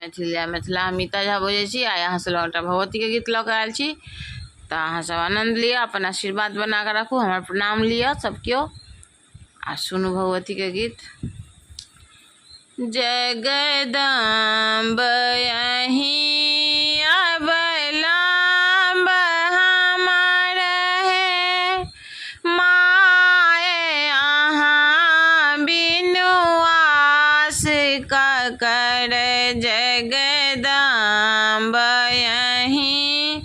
मिथिला अमिता झा बोझे छी। आ यहाँ से लौटा भगवती के गीत लऽ आयल छी। तो अहाँ सब आनंद लिया, अपन आशीर्वाद बना के रखू, हमार प्रणाम लिया सब क्यों आ सुनू भगवती के गीत। जगदम्ब यहीं अबलम्ब हमार है, माए अहाँ बिनु आस ककर। जगदम्ब यहीं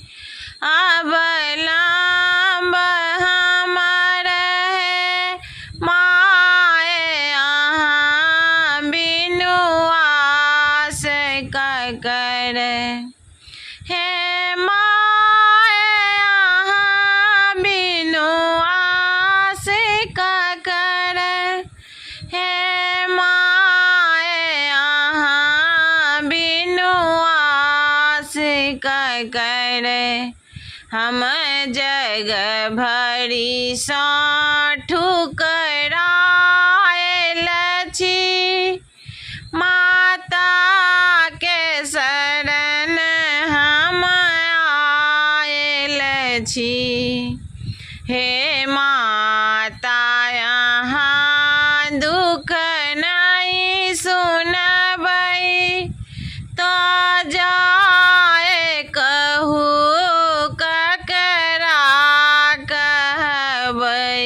अबलम्ब हमार है, माए अहाँ बिनु आस ककर। हे माए अहाँ बिनु आस ककर, हे माए अहाँ बिनु आस ककर। हम जग भरी सँ ठुकरायल छी, माता के शरण हम आयल छी। हे माता यहाँ दुख नहीं सुनबै, तो जाए कहू ककरा कहबै।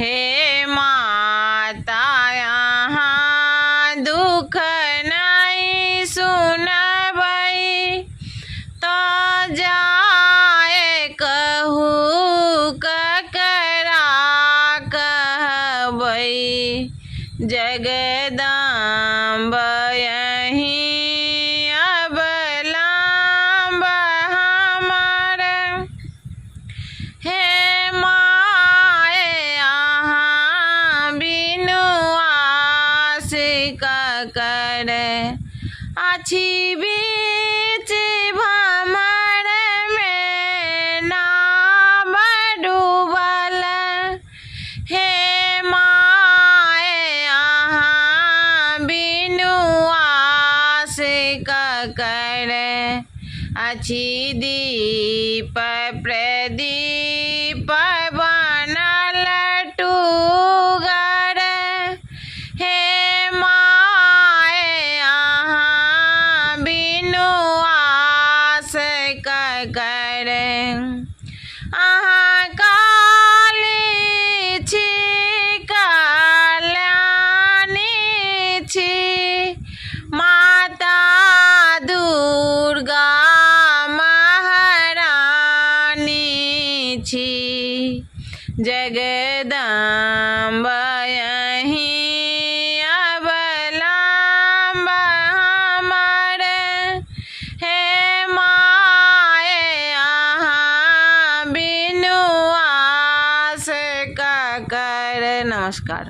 हे माता यहाँ दुख नहीं सुनबै, तो जाए कहू ककरा कहबै। जगदम्ब यहीं अबलम्ब हमार, हे माए अहाँ बिनु आस ककर। अछि बीच भमर में नाव डूबल, हे माए अहाँ बिनु आस ककर। अछि दीप प्रदीप बनल टूगर, हे माए अहाँ बिनु आस ककर। अहाँ काली छी कल्याणी छी, माता दुर्गा महारानी छी। जगदम्ब यहीं अबलम्ब हमार, हे माए अहाँ बिनु आस ककर। नमस्कार।